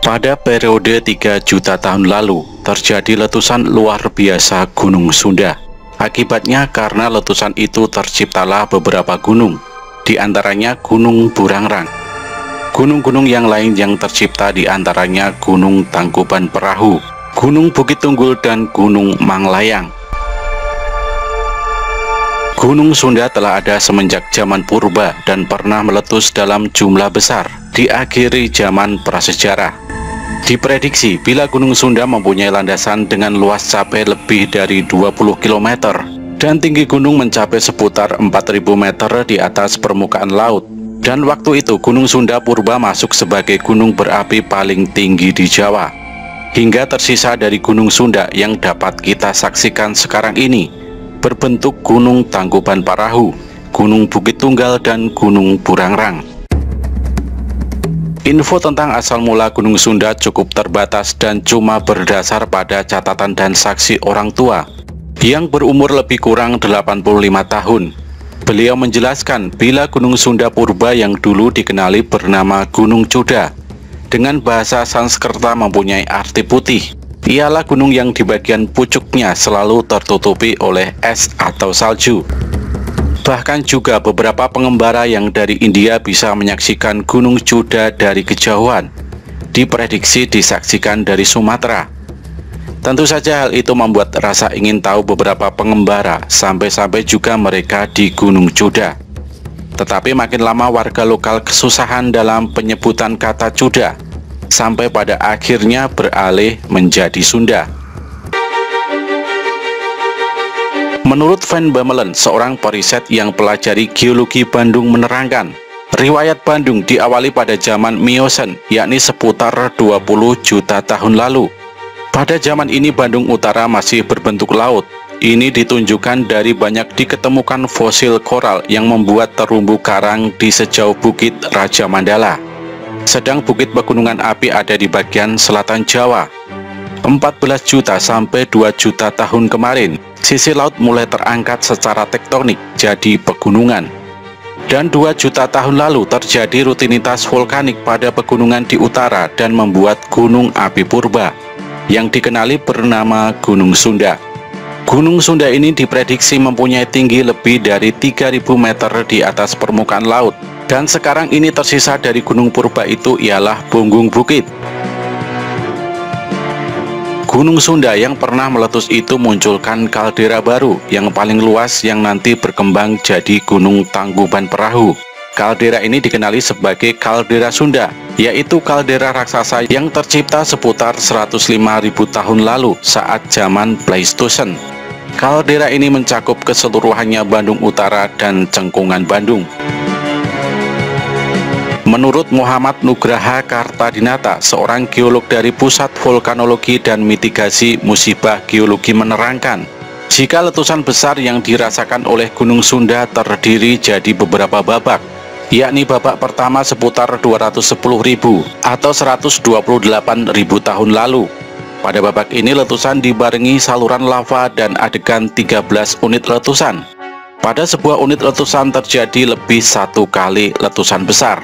Pada periode 3 juta tahun lalu, terjadi letusan luar biasa Gunung Sunda. Akibatnya karena letusan itu terciptalah beberapa gunung, di antaranya Gunung Burangrang. Gunung-gunung yang lain yang tercipta di antaranya Gunung Tangkuban Perahu, Gunung Bukit Tunggul, dan Gunung Manglayang. Gunung Sunda telah ada semenjak zaman purba dan pernah meletus dalam jumlah besar di akhir zaman prasejarah. Diprediksi bila Gunung Sunda mempunyai landasan dengan luas capai lebih dari 20 km dan tinggi gunung mencapai seputar 4.000 meter di atas permukaan laut. Dan waktu itu Gunung Sunda purba masuk sebagai gunung berapi paling tinggi di Jawa. Hingga tersisa dari Gunung Sunda yang dapat kita saksikan sekarang ini berbentuk Gunung Tangkuban Perahu, Gunung Bukit Tunggal, dan Gunung Burangrang. Info tentang asal mula Gunung Sunda cukup terbatas dan cuma berdasar pada catatan dan saksi orang tua yang berumur lebih kurang 85 tahun. Beliau menjelaskan bila Gunung Sunda purba yang dulu dikenali bernama Gunung Cuda dengan bahasa Sanskerta mempunyai arti putih. Ialah gunung yang di bagian pucuknya selalu tertutupi oleh es atau salju. Bahkan juga beberapa pengembara yang dari India bisa menyaksikan Gunung Cuda dari kejauhan. Diprediksi disaksikan dari Sumatera. Tentu saja hal itu membuat rasa ingin tahu beberapa pengembara, sampai-sampai juga mereka di Gunung Cuda. Tetapi makin lama warga lokal kesusahan dalam penyebutan kata Cuda, sampai pada akhirnya beralih menjadi Sunda. Menurut Van Bemmelen, seorang periset yang pelajari geologi Bandung menerangkan, riwayat Bandung diawali pada zaman Miosen, yakni seputar 20 juta tahun lalu. Pada zaman ini Bandung Utara masih berbentuk laut. Ini ditunjukkan dari banyak diketemukan fosil koral yang membuat terumbu karang di sejauh Bukit Raja Mandala. Sedang Bukit Pegunungan Api ada di bagian selatan Jawa. 14 juta sampai 2 juta tahun kemarin, sisi laut mulai terangkat secara tektonik jadi pegunungan. Dan 2 juta tahun lalu terjadi rutinitas vulkanik pada pegunungan di utara dan membuat gunung api purba yang dikenali bernama Gunung Sunda. Gunung Sunda ini diprediksi mempunyai tinggi lebih dari 3.000 meter di atas permukaan laut. Dan sekarang ini tersisa dari gunung purba itu ialah Bunggung Bukit. Gunung Sunda yang pernah meletus itu munculkan kaldera baru yang paling luas yang nanti berkembang jadi Gunung Tangkuban Perahu. Kaldera ini dikenali sebagai kaldera Sunda, yaitu kaldera raksasa yang tercipta seputar 105.000 tahun lalu saat zaman Pleistosen. Kaldera ini mencakup keseluruhannya Bandung Utara dan Cengkungan Bandung. Menurut Muhammad Nugraha Kartadinata, seorang geolog dari Pusat Vulkanologi dan Mitigasi Musibah Geologi menerangkan, jika letusan besar yang dirasakan oleh Gunung Sunda terdiri jadi beberapa babak, yakni babak pertama seputar 210.000 atau 128.000 tahun lalu. Pada babak ini letusan dibarengi saluran lava dan adegan 13 unit letusan. Pada sebuah unit letusan terjadi lebih 1 kali letusan besar.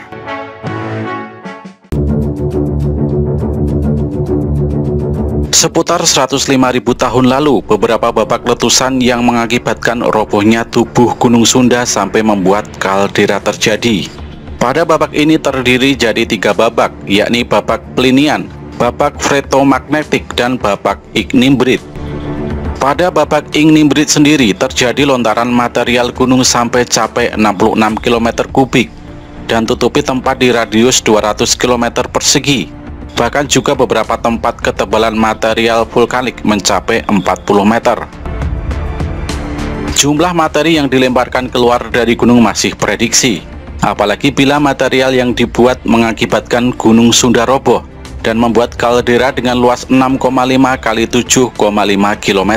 Seputar 105.000 tahun lalu, beberapa babak letusan yang mengakibatkan robohnya tubuh Gunung Sunda sampai membuat kaldera terjadi. Pada babak ini terdiri jadi 3 babak, yakni babak Plinian, babak Freatomagnetic, dan babak Ignimbrite. Pada babak Ignimbrite sendiri terjadi lontaran material gunung sampai capai 66 km kubik dan tutupi tempat di radius 200 km persegi. Bahkan juga beberapa tempat ketebalan material vulkanik mencapai 40 meter. Jumlah materi yang dilemparkan keluar dari gunung masih prediksi, apalagi bila material yang dibuat mengakibatkan Gunung Sunda roboh dan membuat kaldera dengan luas 6,5 kali 7,5 km.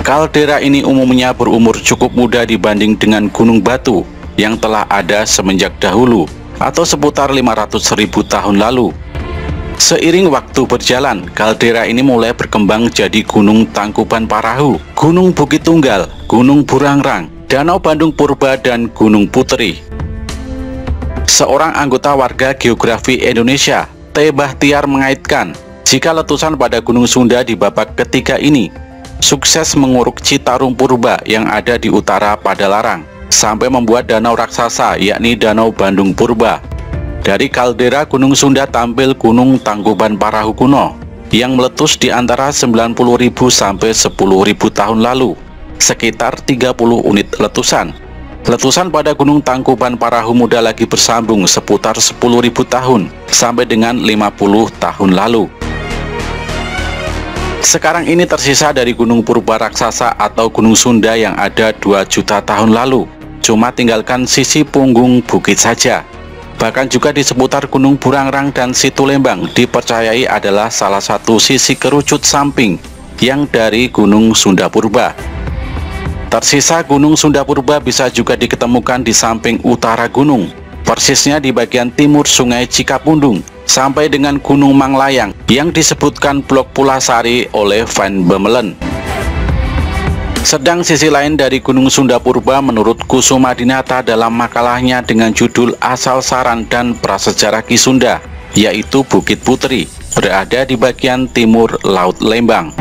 Kaldera ini umumnya berumur cukup muda dibanding dengan Gunung Batu yang telah ada semenjak dahulu, atau seputar 500.000 tahun lalu. Seiring waktu berjalan, kaldera ini mulai berkembang jadi Gunung Tangkuban Perahu, Gunung Bukit Tunggal, Gunung Burangrang, Danau Bandung Purba, dan Gunung Putri. Seorang anggota warga geografi Indonesia, T. Bahtiar mengaitkan, jika letusan pada Gunung Sunda di babak ketiga ini sukses menguruk Citarum Purba yang ada di utara Padalarang, sampai membuat danau raksasa yakni Danau Bandung Purba. Dari kaldera Gunung Sunda tampil Gunung Tangkuban Parahu kuno yang meletus di antara 90.000 sampai 10.000 tahun lalu, sekitar 30 unit letusan. Letusan pada Gunung Tangkuban Parahu muda lagi bersambung seputar 10.000 tahun sampai dengan 50 tahun lalu. Sekarang ini tersisa dari Gunung Purba raksasa atau Gunung Sunda yang ada 2 juta tahun lalu, cuma tinggalkan sisi punggung bukit saja. Bahkan juga di seputar Gunung Burangrang dan Situlembang dipercayai adalah salah satu sisi kerucut samping yang dari Gunung Sunda Purba. Tersisa Gunung Sunda Purba bisa juga diketemukan di samping utara gunung, persisnya di bagian timur Sungai Cikapundung, sampai dengan Gunung Manglayang yang disebutkan Blok Pulasari oleh Van Bemmelen. Sedang sisi lain dari Gunung Sunda Purba menurut Kusumadinata dalam makalahnya dengan judul Asal Saran dan Prasejarah Ki Sunda, yaitu Bukit Putri, berada di bagian timur Laut Lembang.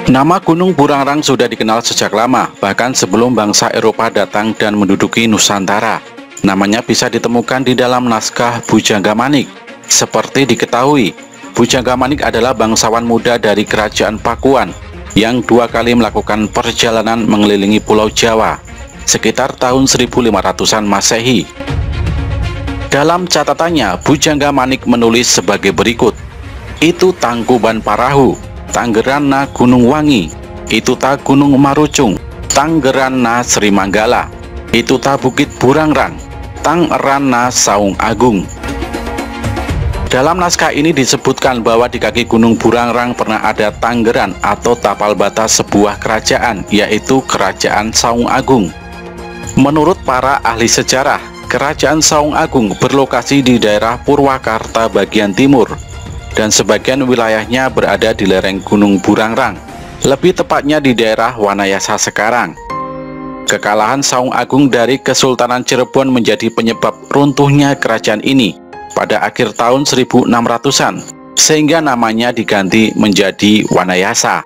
Nama Gunung Burangrang sudah dikenal sejak lama, bahkan sebelum bangsa Eropa datang dan menduduki Nusantara. Namanya bisa ditemukan di dalam naskah Bujangga Manik. Seperti diketahui, Bujangga Manik adalah bangsawan muda dari Kerajaan Pakuan yang 2 kali melakukan perjalanan mengelilingi Pulau Jawa, sekitar tahun 1500-an Masehi. Dalam catatannya, Bujangga Manik menulis sebagai berikut, "Itu Tangkuban Parahu, Tanggerana Gunung Wangi, itu ta Gunung Marucung, Tanggerana Sri Manggala, itu ta Bukit Burangrang, Tangerana Saung Agung." Dalam naskah ini disebutkan bahwa di kaki Gunung Burangrang pernah ada tanggeran atau tapal batas sebuah kerajaan, yaitu Kerajaan Saung Agung. Menurut para ahli sejarah, Kerajaan Saung Agung berlokasi di daerah Purwakarta bagian timur, dan sebagian wilayahnya berada di lereng Gunung Burangrang, lebih tepatnya di daerah Wanayasa sekarang. Kekalahan Saung Agung dari Kesultanan Cirebon menjadi penyebab runtuhnya kerajaan ini pada akhir tahun 1600-an, sehingga namanya diganti menjadi Wanayasa.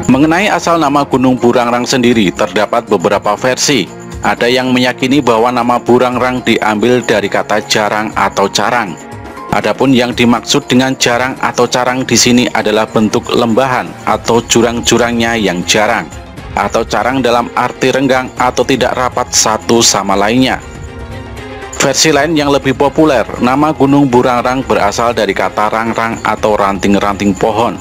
Mengenai asal nama Gunung Burangrang sendiri, terdapat beberapa versi. Ada yang meyakini bahwa nama Burangrang diambil dari kata jarang atau carang. Adapun yang dimaksud dengan jarang atau carang di sini adalah bentuk lembahan atau jurang-jurangnya yang jarang, atau carang dalam arti renggang atau tidak rapat satu sama lainnya. Versi lain yang lebih populer, nama Gunung Burangrang berasal dari kata rangrang atau ranting-ranting pohon.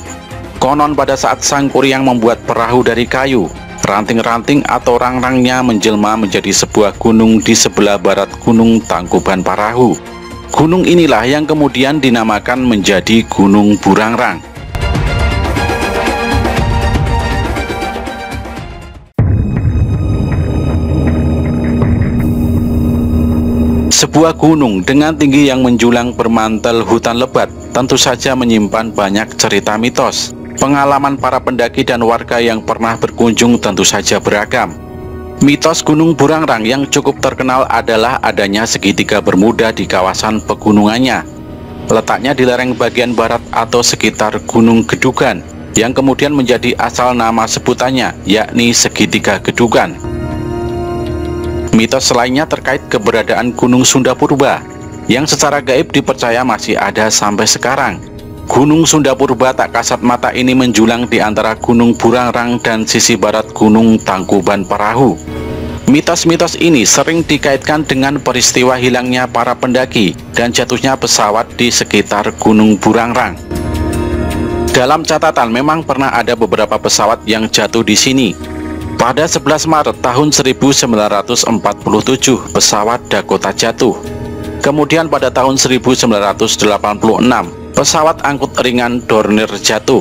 Konon pada saat Sang Kuryang membuat perahu dari kayu, ranting-ranting atau rangrangnya menjelma menjadi sebuah gunung di sebelah barat Gunung Tangkuban Parahu. Gunung inilah yang kemudian dinamakan menjadi Gunung Burangrang. Sebuah gunung dengan tinggi yang menjulang bermantel hutan lebat tentu saja menyimpan banyak cerita mitos. Pengalaman para pendaki dan warga yang pernah berkunjung tentu saja beragam. Mitos Gunung Burangrang yang cukup terkenal adalah adanya segitiga bermuda di kawasan pegunungannya. Letaknya di lereng bagian barat atau sekitar Gunung Gedugan, yang kemudian menjadi asal nama sebutannya, yakni segitiga Gedugan. Mitos lainnya terkait keberadaan Gunung Sunda Purba, yang secara gaib dipercaya masih ada sampai sekarang. Gunung Sunda Purba tak kasat mata ini menjulang di antara Gunung Burangrang dan sisi barat Gunung Tangkuban Parahu. Mitos-mitos ini sering dikaitkan dengan peristiwa hilangnya para pendaki dan jatuhnya pesawat di sekitar Gunung Burangrang. Dalam catatan memang pernah ada beberapa pesawat yang jatuh di sini. Pada 11 Maret tahun 1947 pesawat Dakota jatuh. Kemudian pada tahun 1986 pesawat angkut ringan Dornier jatuh.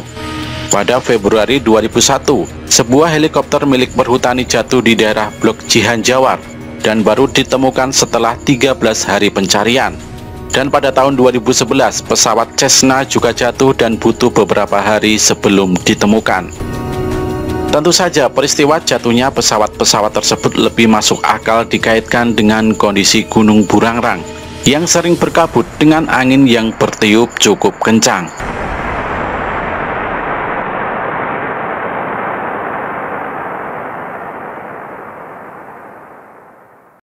Pada Februari 2001, sebuah helikopter milik Perhutani jatuh di daerah Blok Cihanjawar dan baru ditemukan setelah 13 hari pencarian. Dan pada tahun 2011, pesawat Cessna juga jatuh dan butuh beberapa hari sebelum ditemukan. Tentu saja peristiwa jatuhnya pesawat-pesawat tersebut lebih masuk akal dikaitkan dengan kondisi Gunung Burangrang yang sering berkabut dengan angin yang bertiup cukup kencang.